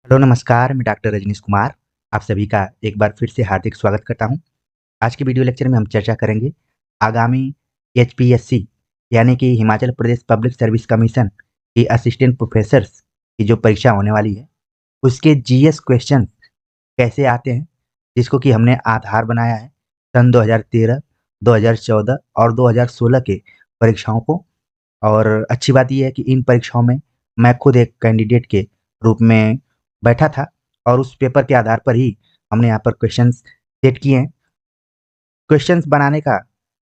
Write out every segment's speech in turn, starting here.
Hello नमस्कार, मैं doctor Rajneesh Kumar आप सभी का एक बार फिर से हार्दिक स्वागत करता हूं। आज के वीडियो लेक्चर में हम चर्चा करेंगे आगामी एचपीएससी यानी कि Himachal Pradesh public service commission की असिस्टेंट प्रोफेसर्स की जो परीक्षा होने वाली है उसके जीएस क्वेश्चन कैसे आते हैं, जिसको कि हमने आधार बनाया है सन 2013, 2014 और 2016 के परीक्षाओं को। और अच्छी बात ये है कि इन परीक्षाओं में मैं खुद एक कैंडिडेट के रूप में बैठा था और उस पेपर के आधार पर ही हमने यहाँ पर क्वेश्चंस सेट किए हैं। क्वेश्चंस बनाने का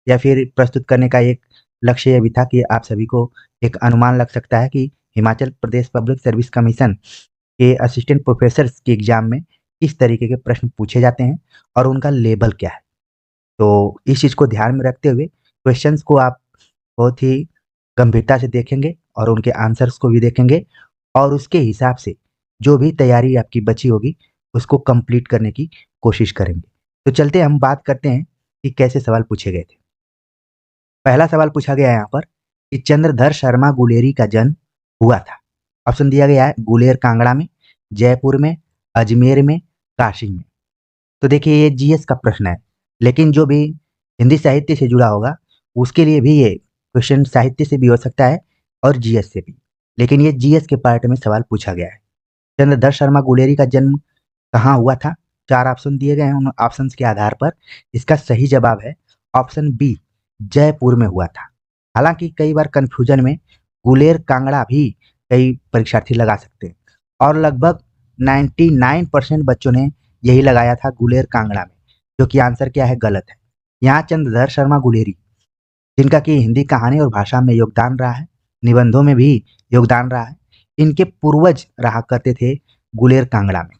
या फिर प्रस्तुत करने का एक लक्ष्य ये भी था कि आप सभी को एक अनुमान लग सकता है कि Himachal Pradesh public service commission के असिस्टेंट प्रोफेसर्स के एग्जाम में किस तरीके के प्रश्न पूछे जाते हैं और उनका लेवल क्या है। तो इस चीज़ को ध्यान में रखते हुए क्वेश्चंस को आप बहुत ही गंभीरता से देखेंगे और उनके आंसर्स को भी देखेंगे और उसके हिसाब से जो भी तैयारी आपकी बची होगी उसको कंप्लीट करने की कोशिश करेंगे। तो चलते हम बात करते हैं कि कैसे सवाल पूछे गए थे। पहला सवाल पूछा गया है यहाँ पर कि चंद्रधर शर्मा गुलेरी का जन्म हुआ था। ऑप्शन दिया गया है गुलेर कांगड़ा में, जयपुर में, अजमेर में, काशी में। तो देखिए ये जीएस का प्रश्न है, लेकिन जो भी हिंदी साहित्य से जुड़ा होगा उसके लिए भी ये क्वेश्चन साहित्य से भी हो सकता है और जीएस से भी। लेकिन ये जीएस के पार्ट में सवाल पूछा गया है। चंद्रधर शर्मा गुलेरी का जन्म कहाँ हुआ था? चार ऑप्शन दिए गए हैं, उन ऑप्शंस के आधार पर इसका सही जवाब है ऑप्शन बी, जयपुर में हुआ था। हालांकि कई बार कंफ्यूजन में गुलेर कांगड़ा भी कई परीक्षार्थी लगा सकते हैं और लगभग 99% बच्चों ने यही लगाया था गुलेर कांगड़ा में, जो कि आंसर क्या है? गलत है। यहाँ चंद्रधर शर्मा गुलेरी, जिनका कि हिंदी कहानी और भाषा में योगदान रहा है, निबंधों में भी योगदान रहा है, इनके पूर्वज रहा करते थे गुलेर कांगड़ा में।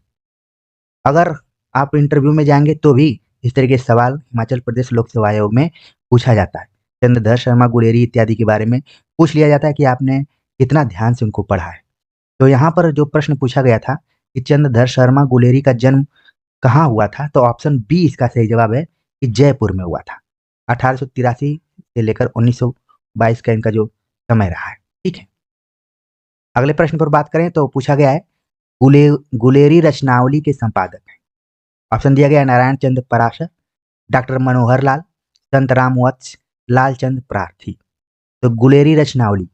अगर आप इंटरव्यू में जाएंगे तो भी इस तरह के सवाल हिमाचल प्रदेश लोक सेवा आयोग में पूछा जाता है। चंद्रधर शर्मा गुलेरी इत्यादि के बारे में पूछ लिया जाता है कि आपने कितना ध्यान से उनको पढ़ा है। तो यहाँ पर जो प्रश्न पूछा गया था कि चंद्रधर शर्मा गुलेरी का जन्म कहाँ हुआ था, तो ऑप्शन बी इसका सही जवाब है कि जयपुर में हुआ था। 1883 से लेकर 1922 का इनका जो समय रहा है। ठीक है, अगले प्रश्न पर बात करें तो पूछा गया है गुलेरी रचनावली के संपादक हैं। ऑप्शन दिया गया है नारायण चंद्र पराशर, डॉक्टर मनोहर लाल, संत राम वत्स, लालचंद प्रार्थी। तो गुलेरी रचनावली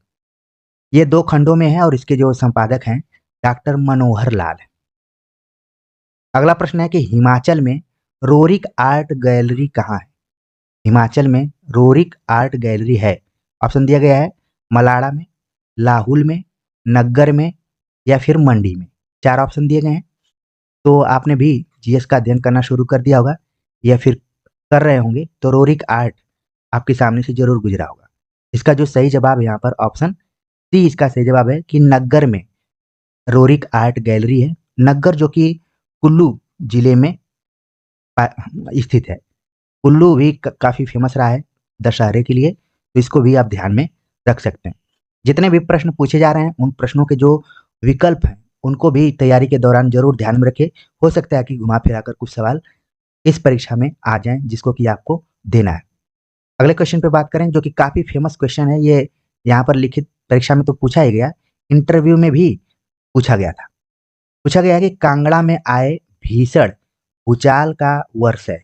ये 2 खंडों में है और इसके जो संपादक हैं डॉक्टर मनोहर लाल हैं। अगला प्रश्न है कि हिमाचल में रोरिक आर्ट गैलरी कहाँ है? हिमाचल में रोरिक आर्ट गैलरी है। ऑप्शन दिया गया है मलाड़ा में, लाहुल में, नग्गर में या फिर मंडी में। 4 ऑप्शन दिए गए हैं। तो आपने भी जीएस का अध्ययन करना शुरू कर दिया होगा या फिर कर रहे होंगे, तो रोरिक आर्ट आपके सामने से जरूर गुजरा होगा। इसका जो सही जवाब है यहाँ पर ऑप्शन सी इसका सही जवाब है कि नग्गर में रोरिक आर्ट गैलरी है। नग्गर जो कि कुल्लू जिले में स्थित है। कुल्लू भी काफी फेमस रहा है दशहरे के लिए, तो इसको भी आप ध्यान में रख सकते हैं। जितने भी प्रश्न पूछे जा रहे हैं उन प्रश्नों के जो विकल्प हैं उनको भी तैयारी के दौरान जरूर ध्यान में रखें। हो सकता है कि घुमा फिरा कर कुछ सवाल इस परीक्षा में आ जाएं जिसको कि आपको देना है। अगले क्वेश्चन पे बात करें जो कि काफी फेमस क्वेश्चन है। ये यहाँ पर लिखित परीक्षा में तो पूछा ही गया, इंटरव्यू में भी पूछा गया था। पूछा गया है कि कांगड़ा में आए भीषण भूचाल का वर्ष है।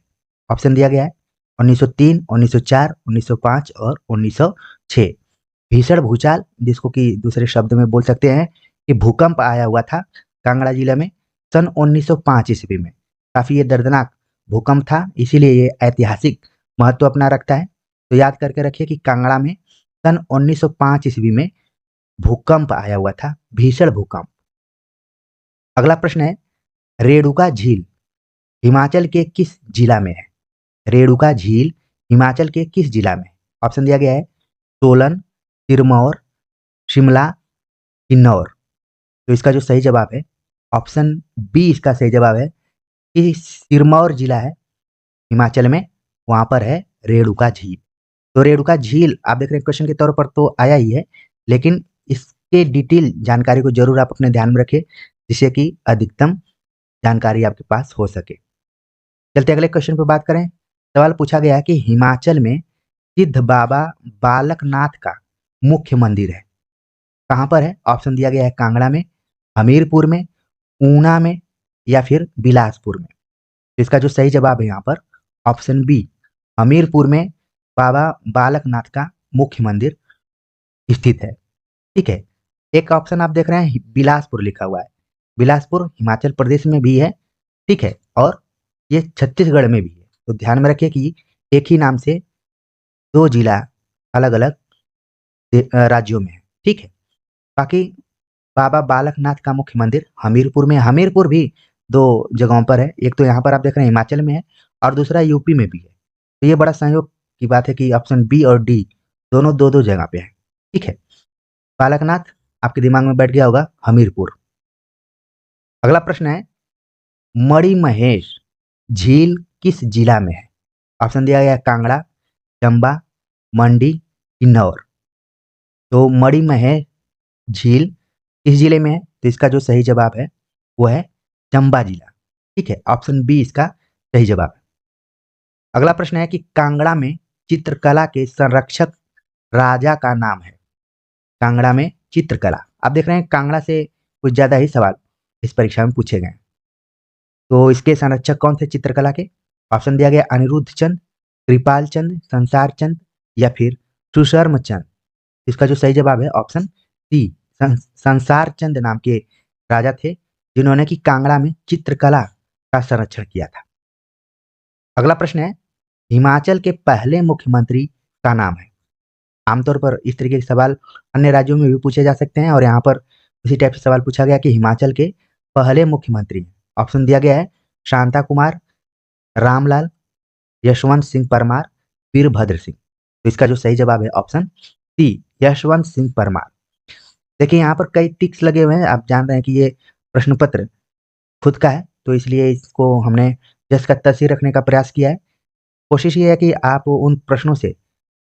ऑप्शन दिया गया है 1903, 1904, 1905 और 1906। भीषण भूचाल, जिसको कि दूसरे शब्द में बोल सकते हैं कि भूकंप आया हुआ था कांगड़ा जिला में सन 1905 ईस्वी में। काफी ये दर्दनाक भूकंप था, इसीलिए ये ऐतिहासिक महत्व अपना रखता है। तो याद करके रखिए कि कांगड़ा में सन 1905 ईस्वी में भूकंप आया हुआ था, भीषण भूकंप। अगला प्रश्न है रेणुका झील हिमाचल के किस जिला में है? रेणुका झील हिमाचल के किस जिला में? ऑप्शन दिया गया है सोलन, सिरमौर, शिमला, किन्नौर। तो इसका जो सही जवाब है ऑप्शन बी इसका सही जवाब है कि सिरमौर जिला है हिमाचल में, वहां पर है रेणुका झील। तो रेणुका झील आप देख रहे हैं क्वेश्चन के तौर पर तो आया ही है, लेकिन इसके डिटेल जानकारी को जरूर आप अपने ध्यान में रखें जिससे कि अधिकतम जानकारी आपके पास हो सके। चलते अगले क्वेश्चन पर बात करें। सवाल पूछा गया है कि हिमाचल में सिद्ध बाबा बालकनाथ का मुख्य मंदिर है कहाँ पर है? ऑप्शन दिया गया है कांगड़ा में, हमीरपुर में, ऊना में या फिर बिलासपुर में। तो इसका जो सही जवाब है यहाँ पर ऑप्शन बी, हमीरपुर में बाबा बालकनाथ का मुख्य मंदिर स्थित है। ठीक है। एक ऑप्शन आप देख रहे हैं बिलासपुर लिखा हुआ है। बिलासपुर हिमाचल प्रदेश में भी है। ठीक है। और ये छत्तीसगढ़ में भी है। तो ध्यान में रखिए कि एक ही नाम से दो जिला अलग अलग राज्यों में है। ठीक है। बाकी बाबा बालकनाथ का मुख्य मंदिर हमीरपुर में। हमीरपुर भी दो जगहों पर है। एक तो यहाँ पर आप देख रहे हैं हिमाचल में है और दूसरा यूपी में भी है। तो ये बड़ा संयोग की बात है कि ऑप्शन बी और डी दोनों दो दो जगह पे है। ठीक है। बालकनाथ आपके दिमाग में बैठ गया होगा हमीरपुर। अगला प्रश्न है, मणिमहेश झील किस जिला में है? ऑप्शन दिया गया है कांगड़ा, चंबा, मंडी, किन्नौर। तो मणिमहेश झील किस जिले में है? तो इसका जो सही जवाब है वो है चंबा जिला। ठीक है। ऑप्शन बी इसका सही जवाब है। अगला प्रश्न है कि कांगड़ा में चित्रकला के संरक्षक राजा का नाम है। कांगड़ा में चित्रकला, आप देख रहे हैं कांगड़ा से कुछ ज्यादा ही सवाल इस परीक्षा में पूछे गए। तो इसके संरक्षक कौन थे चित्रकला के? ऑप्शन दिया गया अनिरुद्ध चंद, कृपाल चंद, संसार चंद या फिर सुशर्म चंद। इसका जो सही जवाब है ऑप्शन सी, संसार चंद नाम के राजा थे जिन्होंने कि कांगड़ा में चित्रकला का संरक्षण किया था। अगला प्रश्न है, हिमाचल के पहले मुख्यमंत्री का नाम है। आमतौर पर इस तरीके के सवाल अन्य राज्यों में भी पूछे जा सकते हैं और यहाँ पर उसी टाइप से सवाल पूछा गया कि हिमाचल के पहले मुख्यमंत्री। ऑप्शन दिया गया है शांता कुमार, रामलाल, यशवंत सिंह परमार, वीरभद्र सिंह। तो इसका जो सही जवाब है ऑप्शन सी, यशवंत सिंह परमार। देखिए यहाँ पर कई टिक्स लगे हुए हैं। आप जान रहे हैं कि ये प्रश्न पत्र खुद का है तो इसलिए इसको हमने जस का तस ही रखने का प्रयास किया है। कोशिश ये है कि आप उन प्रश्नों से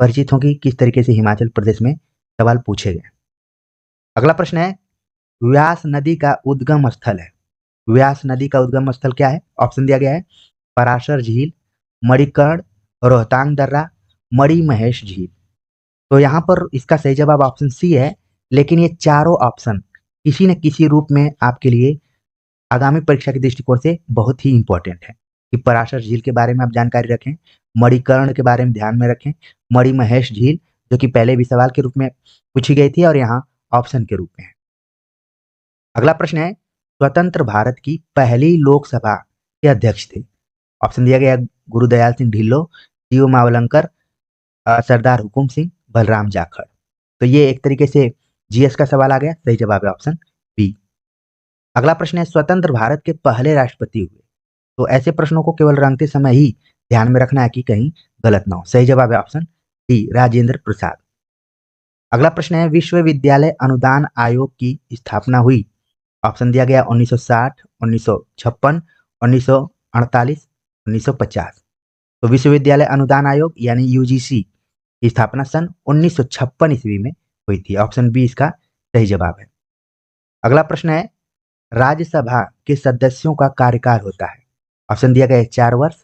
परिचित हों कि किस तरीके से हिमाचल प्रदेश में सवाल पूछे गए। अगला प्रश्न है, व्यास नदी का उद्गम स्थल है। व्यास नदी का उद्गम स्थल क्या है? ऑप्शन दिया गया है पराशर झील, मणिकर्ण, रोहतांग दर्रा, मणिमहेश झील। तो यहाँ पर इसका सही जवाब ऑप्शन सी है। लेकिन ये चारों ऑप्शन किसी न किसी रूप में आपके लिए आगामी परीक्षा के दृष्टिकोण से बहुत ही इंपॉर्टेंट है कि पराशर झील के बारे में आप जानकारी रखें, मणिकर्ण के बारे में ध्यान में रखें, मणिमहेश झील जो कि पहले भी सवाल के रूप में पूछी गई थी और यहाँ ऑप्शन के रूप में है। अगला प्रश्न है, स्वतंत्र भारत की पहली लोकसभा के अध्यक्ष थे। ऑप्शन दिया गया गुरुदयाल सिंह ढिल्लो, टीओ मावलंकर, सरदार हुकुम सिंह, बलराम जाखड़। तो ये एक तरीके से जीएस का सवाल आ गया। सही जवाब है ऑप्शन बी। अगला प्रश्न है, स्वतंत्र भारत के पहले राष्ट्रपति हुए। तो ऐसे प्रश्नों को केवल रंगते समय ही ध्यान में रखना है कि कहीं गलत ना हो। सही जवाब है ऑप्शन डी, राजेंद्र प्रसाद। अगला प्रश्न है, विश्वविद्यालय अनुदान आयोग की स्थापना हुई। ऑप्शन दिया गया 1960, 1956, 1948, 1950। तो विश्वविद्यालय अनुदान आयोग यानी यूजीसी की स्थापना सन 1956 ईस्वी में हुई थी। ऑप्शन बी इसका सही जवाब है। अगला प्रश्न है, राज्यसभा के सदस्यों का कार्यकाल होता है। ऑप्शन दिया गया है 4 वर्ष,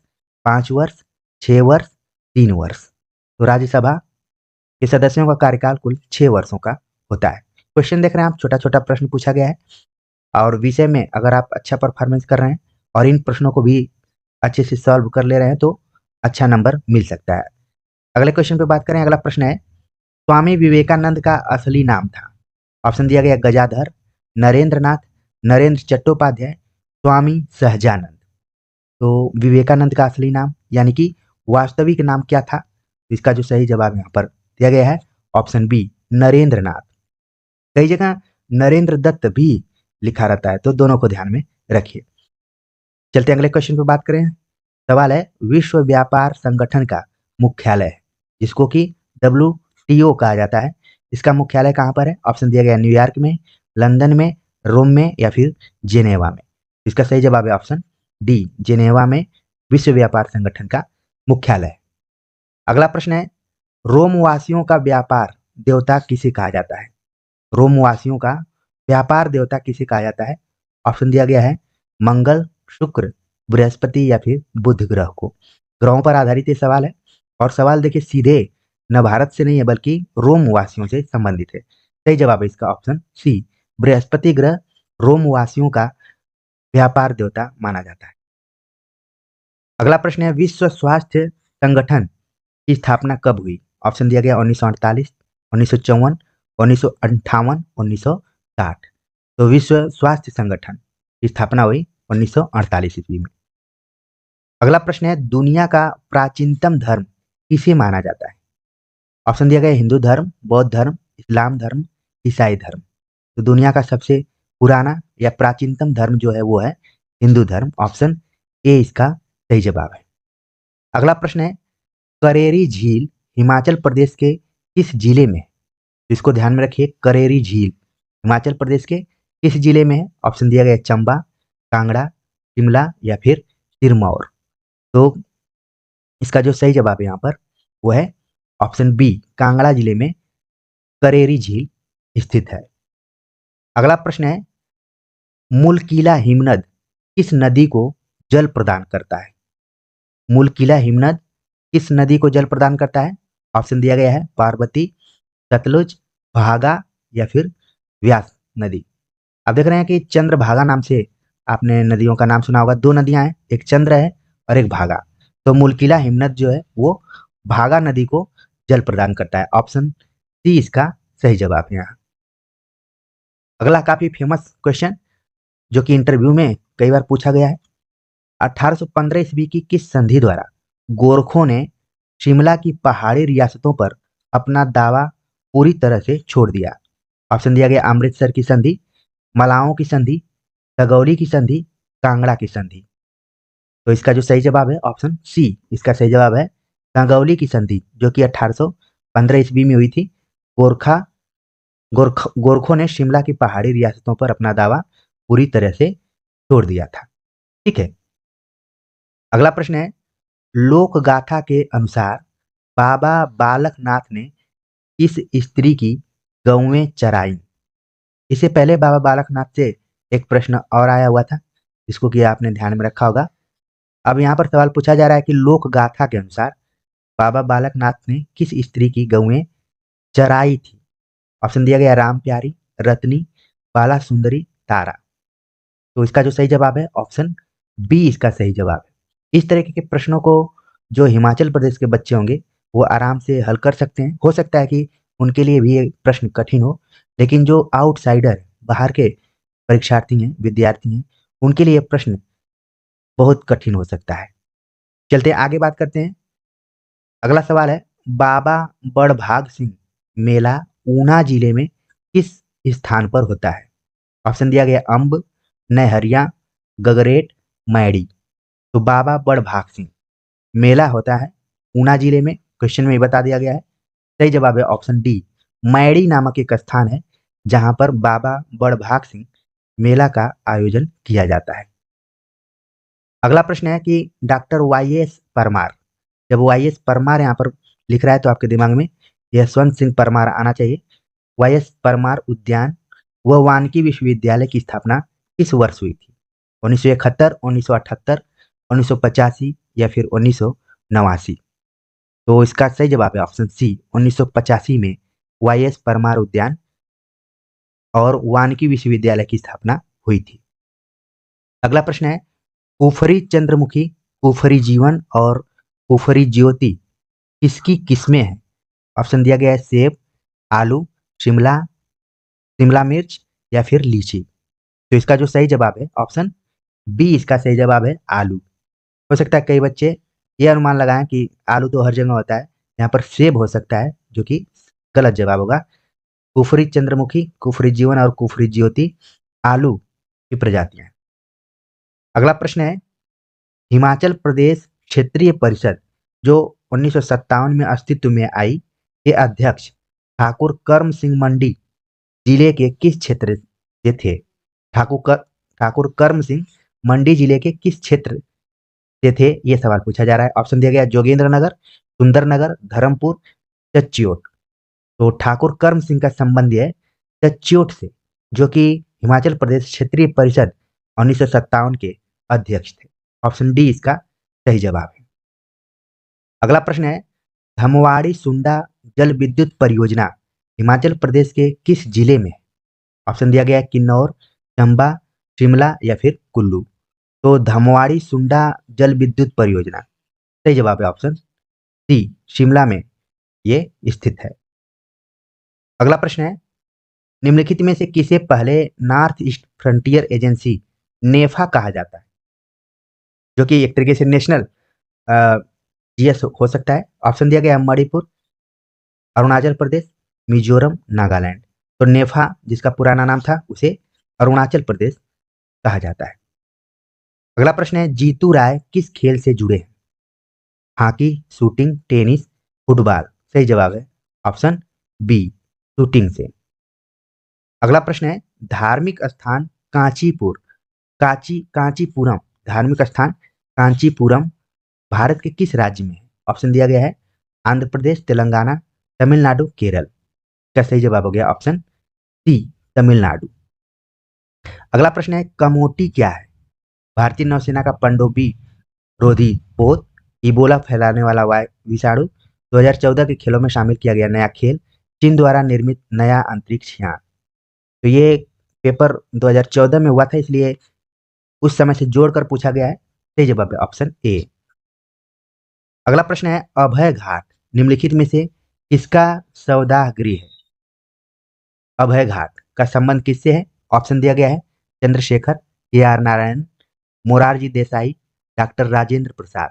5 वर्ष, 6 वर्ष, 3 वर्ष। तो राज्यसभा के सदस्यों का कार्यकाल कुल 6 वर्षों का होता है। क्वेश्चन देख रहे हैं आप, छोटा छोटा प्रश्न पूछा गया है और विषय में अगर आप अच्छा परफॉर्मेंस कर रहे हैं और इन प्रश्नों को भी अच्छे से सॉल्व कर ले रहे हैं तो अच्छा नंबर मिल सकता है। अगले क्वेश्चन पे बात करें। अगला प्रश्न है, स्वामी विवेकानंद का असली नाम था। ऑप्शन दिया गया गजाधर, नरेंद्र नाथ, नरेंद्र चट्टोपाध्याय, स्वामी सहजानंद। तो विवेकानंद का असली नाम यानी कि वास्तविक नाम क्या था? इसका जो सही जवाब यहाँ पर दिया गया है ऑप्शन बी, नरेंद्र नाथ। कई जगह नरेंद्र दत्त भी लिखा रहता है तो दोनों को ध्यान में रखिए। चलते अगले क्वेश्चन पे बात करें। सवाल है, विश्व व्यापार संगठन का मुख्यालय है जिसको कि WTO कहा जाता है, इसका मुख्यालय कहाँ पर है? ऑप्शन दिया गया न्यूयॉर्क में, लंदन में, रोम में या फिर जेनेवा में। इसका सही जवाब है ऑप्शन डी, जेनेवा में विश्व व्यापार संगठन का मुख्यालय है। अगला प्रश्न है, रोमवासियों का व्यापार देवता किसे कहा जाता है? रोमवासियों का व्यापार देवता किसे कहा जाता है? ऑप्शन दिया गया है मंगल, शुक्र, बृहस्पति या फिर बुध ग्रह को। ग्रहों पर आधारित ये सवाल है और सवाल देखिए सीधे न भारत से नहीं है बल्कि रोमवासियों से संबंधित है। सही जवाब है इसका ऑप्शन सी, बृहस्पति ग्रह रोमवासियों का व्यापार देवता माना जाता है। अगला प्रश्न है, विश्व स्वास्थ्य संगठन की स्थापना कब हुई? ऑप्शन दिया गया 1948, 1954, 1958, 1960। तो विश्व स्वास्थ्य संगठन की स्थापना हुई 1948 ईस्वी में। अगला प्रश्न है, दुनिया का प्राचीनतम धर्म किसे माना जाता है? ऑप्शन दिया गया हिंदू धर्म, बौद्ध धर्म, इस्लाम धर्म, ईसाई धर्म। तो दुनिया का सबसे पुराना या प्राचीनतम धर्म जो है वो है हिंदू धर्म। ऑप्शन ए इसका सही जवाब है। अगला प्रश्न है, करेरी झील हिमाचल प्रदेश के किस जिले में है? इसको ध्यान में रखिए, करेरी झील हिमाचल प्रदेश के किस जिले में है? ऑप्शन दिया गया चंबा, कांगड़ा, शिमला या फिर सिरमौर। तो इसका जो सही जवाब है यहाँ पर वो है ऑप्शन बी, कांगड़ा जिले में करेरी झील स्थित है। अगला प्रश्न है, मुलकीला हिमनद किस नदी को जल प्रदान करता है? मुलकीला हिमनद किस नदी को जल प्रदान करता है? ऑप्शन दिया गया है पार्वती, सतलुज, भागा या फिर व्यास नदी। आप देख रहे हैं कि चंद्रभागा नाम से आपने नदियों का नाम सुना होगा। दो नदियां हैं, एक चंद्र है और एक भागा। तो मुलकीला हिमनद जो है वो भागा नदी को जल प्रदान करता है। ऑप्शन सी इसका सही जवाब है यहाँ। अगला काफी फेमस क्वेश्चन जो कि इंटरव्यू में कई बार पूछा गया है, 1815 ईस्वी की किस संधि द्वारा गोरखों ने शिमला की पहाड़ी रियासतों पर अपना दावा पूरी तरह से छोड़ दिया? ऑप्शन दिया गया अमृतसर की संधि, मलाओं की संधि, सगौली की संधि, कांगड़ा की संधि। तो इसका जो सही जवाब है ऑप्शन सी इसका सही जवाब है, सगौली की संधि, जो कि 1815 ईस्वी में हुई थी। गोरखा गोरखों ने शिमला की पहाड़ी रियासतों पर अपना दावा पूरी तरह से छोड़ दिया था। ठीक है। अगला प्रश्न है, लोक गाथा के अनुसार बाबा बालकनाथ ने किस स्त्री की गौवें चराई? इससे पहले बाबा बालकनाथ से एक प्रश्न और आया हुआ था जिसको कि आपने ध्यान में रखा होगा। अब यहाँ पर सवाल पूछा जा रहा है कि लोक गाथा के अनुसार बाबा बालकनाथ ने किस स्त्री की गौएं चराई थी? ऑप्शन दिया गया राम प्यारी, रत्नी, बाला सुंदरी, तारा। तो इसका जो सही जवाब है ऑप्शन बी इसका सही जवाब है। इस तरीके के प्रश्नों को जो हिमाचल प्रदेश के बच्चे होंगे वो आराम से हल कर सकते हैं। हो सकता है कि उनके लिए भी ये प्रश्न कठिन हो, लेकिन जो आउटसाइडर बाहर के परीक्षार्थी हैं, विद्यार्थी हैं, उनके लिए प्रश्न बहुत कठिन हो सकता है। चलते आगे बात करते हैं। अगला सवाल है, बाबा बड़भाग सिंह मेला ऊना जिले में किस स्थान पर होता है? ऑप्शन दिया गया अंब, नहरिया, गगरेट, मैड़ी। तो बाबा बड़भाग सिंह मेला होता है ऊना जिले में, क्वेश्चन में ही बता दिया गया है। सही जवाब है ऑप्शन डी, मैड़ी नामक एक स्थान है जहां पर बाबा बड़भाग सिंह मेला का आयोजन किया जाता है। अगला प्रश्न है कि डॉक्टर वाई एस परमार, जब वाई एस परमार यहाँ पर लिख रहा है तो आपके दिमाग में यशवंत सिंह परमार आना चाहिए। वाई एस परमार उद्यान व वानिकी विश्वविद्यालय की स्थापना किस वर्ष हुई थी? 1971, 1978, 1985 या फिर 1989। तो इसका सही जवाब है ऑप्शन सी, 1985 में वाई एस परमार उद्यान और वानिकी विश्वविद्यालय की स्थापना हुई थी। अगला प्रश्न है, कुफरी चंद्रमुखी, कुफरी जीवन और कुफरी ज्योति किसकी किस्में हैं? ऑप्शन दिया गया है सेब, आलू, शिमला, शिमला मिर्च या फिर लीची। तो इसका जो सही जवाब है ऑप्शन बी इसका सही जवाब है आलू। हो सकता है कई बच्चे ये अनुमान लगाएं कि आलू तो हर जगह होता है, यहाँ पर सेब हो सकता है, जो कि गलत जवाब होगा। कुफरी चंद्रमुखी, कुफरी जीवन और कुफरी ज्योति आलू की प्रजातियां हैं। अगला प्रश्न है, हिमाचल प्रदेश क्षेत्रीय परिषद जो 1957 में अस्तित्व में आई के अध्यक्ष ठाकुर कर्म सिंह मंडी जिले के किस क्षेत्र से थे? ठाकुर कर्म सिंह मंडी जिले के किस क्षेत्र से थे, ये सवाल पूछा जा रहा है। ऑप्शन दिया गया जोगेंद्र नगर, सुंदर नगर, धर्मपुर, चच्योट। तो ठाकुर कर्म सिंह का संबंध है चच्योट से, जो कि हिमाचल प्रदेश क्षेत्रीय परिषद 1957 के अध्यक्ष थे। ऑप्शन डी इसका सही जवाब है। अगला प्रश्न है, धमवाड़ी सुंडा जल विद्युत परियोजना हिमाचल प्रदेश के किस जिले में है? ऑप्शन दिया गया है किन्नौर, चंबा, शिमला या फिर कुल्लू? तो धमवाड़ी सुंडा जल विद्युत परियोजना। सही जवाब है ऑप्शन सी, शिमला में ये स्थित है। अगला प्रश्न है, निम्नलिखित में से किसे पहले नॉर्थ ईस्ट फ्रंटियर एजेंसी नेफा कहा जाता है, जो कि एक तरीके से नेशनल जीएस हो सकता है। ऑप्शन दिया गया है मणिपुर, अरुणाचल प्रदेश, मिजोरम, नागालैंड। तो नेफा जिसका पुराना नाम था उसे अरुणाचल प्रदेश कहा जाता है। अगला प्रश्न है, जीतू राय किस खेल से जुड़े हैं? Hockey, shooting, tennis, football? सही जवाब है ऑप्शन बी, शूटिंग से। अगला प्रश्न है, धार्मिक स्थान कांचीपुर, कांचीपुरम धार्मिक स्थान कांचीपुरम भारत के किस राज्य में है? ऑप्शन दिया गया है आंध्र प्रदेश, तेलंगाना, तमिलनाडु, केरल। क्या सही जवाब हो गया ऑप्शन सी, तमिलनाडु। अगला प्रश्न है, कमोटी क्या है? भारतीय नौसेना का पनडुब्बी रोधी पोत, इबोला फैलाने वाला विषाणु, 2014 के खेलों में शामिल किया गया नया खेल, चीन द्वारा निर्मित नया अंतरिक्ष यान। तो ये पेपर 2014 में हुआ था, इसलिए उस समय से जोड़कर पूछा गया है। सही जवाब है ऑप्शन ए। अगला प्रश्न है, अभय घाट निम्नलिखित में से किसका सौदाह गृह है? अभय घाट का संबंध किससे है? ऑप्शन दिया गया है Chandrashekhar, A R Narayan, Morarji Desai, doctor Rajendra Prasad.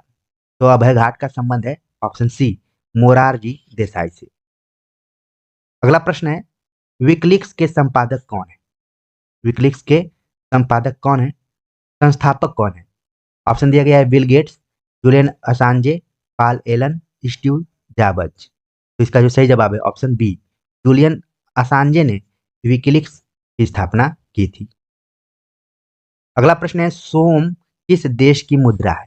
तो अभय घाट का संबंध है ऑप्शन सी, मोरारजी देसाई से। अगला प्रश्न है, विकिलीक्स के संपादक कौन है? विकिलीक्स के संपादक कौन है, संस्थापक कौन है? ऑप्शन दिया गया है बिल गेट्स, जुलियन असांजे, पाल एलन, स्टीव जॉब्स। तो इसका जो सही जवाब है ऑप्शन बी, जुलियन असांजे ने विकिलीक्स की स्थापना की थी। अगला प्रश्न है, सोम किस देश की मुद्रा है?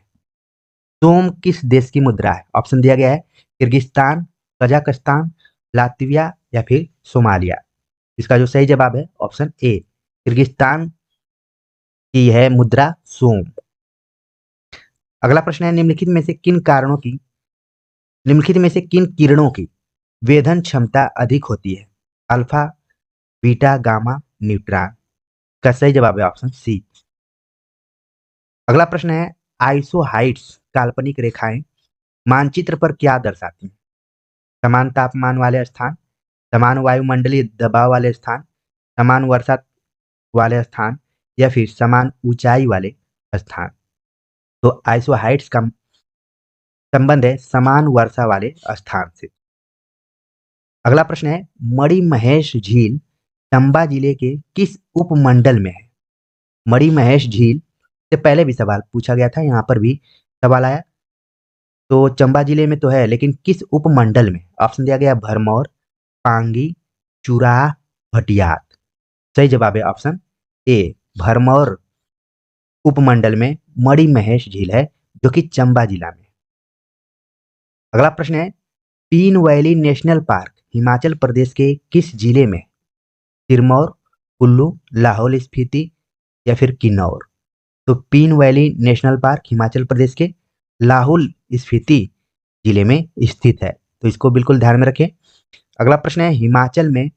सोम किस देश की मुद्रा है? ऑप्शन दिया गया है किर्गिस्तान, कजाकिस्तान, लातविया या फिर सोमालिया। इसका जो सही जवाब है ऑप्शन ए, किर्गिस्तान की है मुद्रा सोम। अगला प्रश्न है, निम्नलिखित में से किन किरणों की वेधन क्षमता अधिक होती है? Alpha, beta, gamma, neutron. का सही जवाब है ऑप्शन सी। अगला प्रश्न है, आइसोहाइड्स काल्पनिक रेखाएं मानचित्र पर क्या दर्शाती हैं? समान तापमान वाले स्थान, समान वायुमंडलीय दबाव वाले स्थान, समान वर्षा वाले स्थान या फिर समान ऊंचाई वाले स्थान। तो आइसोहाइड्स का संबंध है समान वर्षा वाले स्थान से। अगला प्रश्न है, मणिमहेश झील चंबा जिले के किस उपमंडल में है? मणिमहेश झील से पहले भी सवाल पूछा गया था, यहाँ पर भी सवाल आया। तो चंबा जिले में तो है, लेकिन किस उपमंडल में? ऑप्शन दिया गया भरमौर, पांगी, चुराह, भटियात। सही जवाब है ऑप्शन ए, भरमौर उपमंडल में मणिमहेश झील है, जो कि चंबा जिला में। अगला प्रश्न है, पीन valley national park Himachal Pradesh के किस जिले में? सिरमौर, कुल्लू, लाहौल स्पीति या फिर किन्नौर? तो पीन valley national park Himachal Pradesh के लाहौल स्पीति जिले में स्थित है, तो इसको बिल्कुल ध्यान में रखें। अगला प्रश्न है, हिमाचल में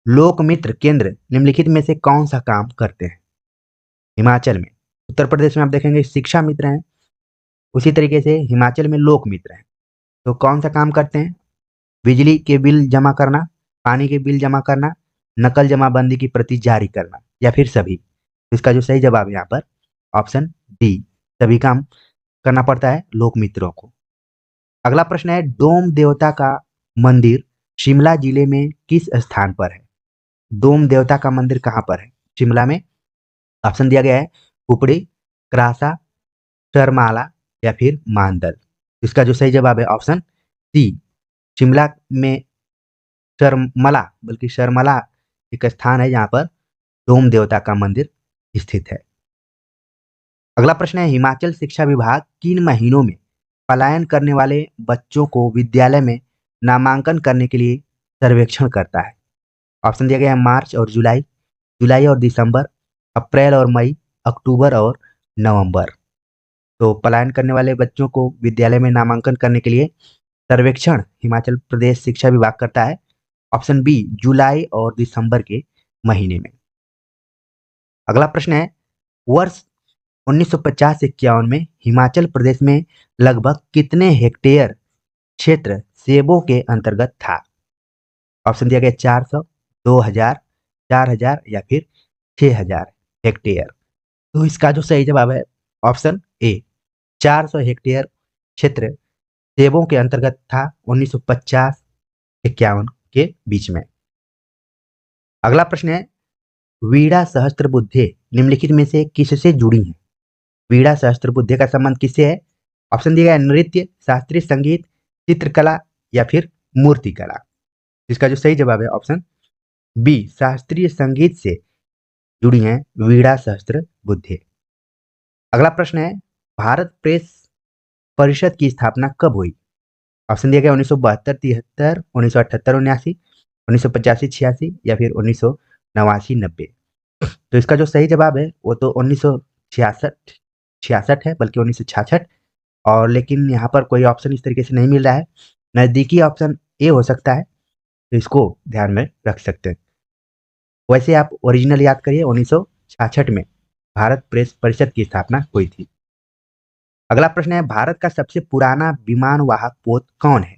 लोकमित्र केंद्र निम्नलिखित में से कौन सा काम करते हैं? हिमाचल में, उत्तर प्रदेश में आप देखेंगे शिक्षा मित्र हैं, उसी तरीके से हिमाचल में लोक मित्र हैं। तो कौन सा काम करते हैं? बिजली के बिल जमा करना, पानी के बिल जमा करना, नकल जमाबंदी की प्रति जारी करना या फिर सभी? तो इसका जो सही जवाब है यहाँ पर ऑप्शन डी, सभी काम करना पड़ता है लोक मित्रों को। अगला प्रश्न है, डोम देवता का मंदिर शिमला जिले में किस स्थान पर है? डोम देवता का मंदिर कहाँ पर है शिमला में? ऑप्शन दिया गया है कुपड़ी, क्रासा, शर्माला या फिर मानदल। इसका जो सही जवाब है ऑप्शन सी, शिमला में शर्मला एक स्थान है जहां पर डोम देवता का मंदिर स्थित है। अगला प्रश्न है, हिमाचल शिक्षा विभाग किन महीनों में पलायन करने वाले बच्चों को विद्यालय में नामांकन करने के लिए सर्वेक्षण करता है? ऑप्शन दिया गया है मार्च और जुलाई, जुलाई और दिसंबर, अप्रैल और मई, अक्टूबर और नवंबर। तो पलायन करने वाले बच्चों को विद्यालय में नामांकन करने के लिए सर्वेक्षण हिमाचल प्रदेश शिक्षा विभाग करता है, ऑप्शन बी, जुलाई और दिसंबर के महीने में। अगला प्रश्न है, वर्ष 1950 से 51 में हिमाचल प्रदेश में लगभग कितने हेक्टेयर क्षेत्र सेबों के अंतर्गत था? ऑप्शन दिया गया 400, 2000, 4000 या फिर 6000 हेक्टेयर। तो इसका जो सही जवाब है ऑप्शन ए, 400 हेक्टेयर क्षेत्र सेबों के अंतर्गत था 1950-51 के बीच में। अगला प्रश्न है, वीणा सहस्त्रबुद्धे निम्नलिखित में से किससे जुड़ी है? वीणा सहस्त्रबुद्धे का संबंध किससे है? ऑप्शन दिया गया नृत्य, शास्त्रीय संगीत, चित्रकला या फिर मूर्तिकला। इसका जो सही जवाब है ऑप्शन बी, शास्त्रीय संगीत से जुड़ी हैं वीणा सहस्त्रबुद्धे। अगला प्रश्न है, भारत प्रेस परिषद की स्थापना कब हुई? ऑप्शन दिया गया 1972-73, 1978-79, 1985-86 या फिर 1989-90। तो इसका जो सही जवाब है वो तो 1966 66 है, बल्कि 1966। और लेकिन यहाँ पर कोई ऑप्शन इस तरीके से नहीं मिल रहा है। नज़दीकी ऑप्शन ए हो सकता है, तो इसको ध्यान में रख सकते हैं। वैसे आप ओरिजिनल याद करिए, 1966 में भारत प्रेस परिषद की स्थापना हुई थी। अगला प्रश्न है, भारत का सबसे पुराना विमान वाहक पोत कौन है?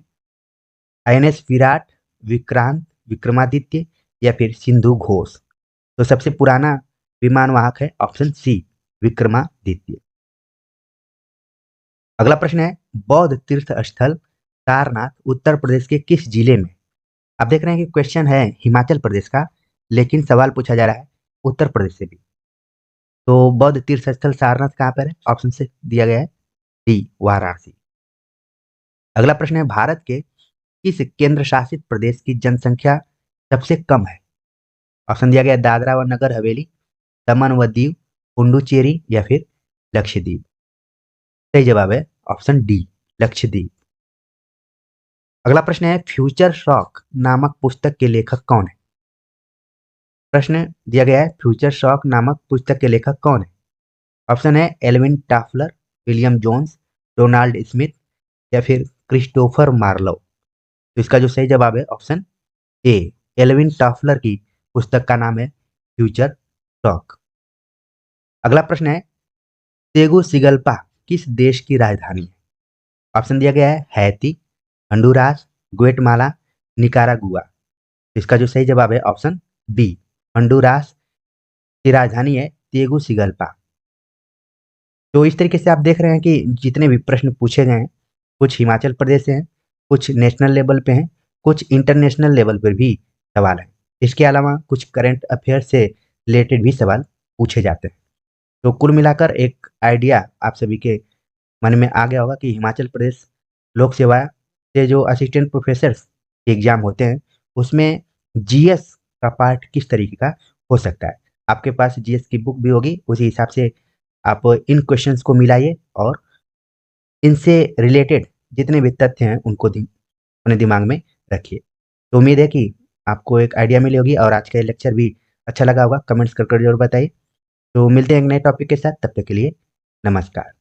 आईएनएस विराट, विक्रांत, विक्रमादित्य या फिर सिंधु घोष। तो सबसे पुराना विमान वाहक है ऑप्शन सी, विक्रमादित्य। अगला प्रश्न है, बौद्ध तीर्थ स्थल सारनाथ उत्तर प्रदेश के किस जिले में? आप देख रहे हैं कि क्वेश्चन है हिमाचल प्रदेश का, लेकिन सवाल पूछा जा रहा है उत्तर प्रदेश से भी। तो बौद्ध तीर्थ स्थल सारनाथ कहाँ पर है? ऑप्शन से दिया गया है डी, वाराणसी। अगला प्रश्न है, भारत के किस केंद्र शासित प्रदेश की जनसंख्या सबसे कम है? ऑप्शन दिया गया दादरा व नगर हवेली, दमन व दीव, पुडुचेरी या फिर लक्षद्वीप। सही जवाब है ऑप्शन डी, लक्षद्वीप। अगला प्रश्न है, फ्यूचर शॉक नामक पुस्तक के लेखक कौन है? प्रश्न दिया गया है, फ्यूचर शॉक नामक पुस्तक के लेखक कौन है? ऑप्शन है Alvin Toffler, William Jones, Donald Smith या फिर क्रिस्टोफर मार्लो। तो इसका जो सही जवाब है ऑप्शन ए, एल्विन टाफलर की पुस्तक का नाम है फ्यूचर शॉक। अगला प्रश्न है, तेगुसिगल्पा किस देश की राजधानी है? ऑप्शन दिया गया है हैती, हंडुरास, ग्वेटमाला, निकारागुआ। इसका जो सही जवाब है ऑप्शन बी, हंडुरास की राजधानी है तेगुसिगल्पा। तो इस तरीके से आप देख रहे हैं कि जितने भी प्रश्न पूछे गए हैं, कुछ हिमाचल प्रदेश से हैं, कुछ नेशनल लेवल पे हैं, कुछ इंटरनेशनल लेवल पर भी सवाल हैं। इसके अलावा कुछ करंट अफेयर से रिलेटेड भी सवाल पूछे जाते हैं। तो कुल मिलाकर एक आइडिया आप सभी के मन में आ गया होगा कि हिमाचल प्रदेश लोक सेवा से जो असिस्टेंट प्रोफेसर के एग्जाम होते हैं, उसमें जीएस का पार्ट किस तरीके का हो सकता है। आपके पास जीएस की बुक भी होगी, उसी हिसाब से आप इन क्वेश्चंस को मिलाइए और इनसे रिलेटेड जितने भी तथ्य हैं उनको अपने दिमाग में रखिए। तो उम्मीद है कि आपको एक आइडिया मिली होगी और आज का ये लेक्चर भी अच्छा लगा होगा। कमेंट्स कर जरूर बताइए। तो मिलते हैं एक नए टॉपिक के साथ, तब तक के लिए नमस्कार।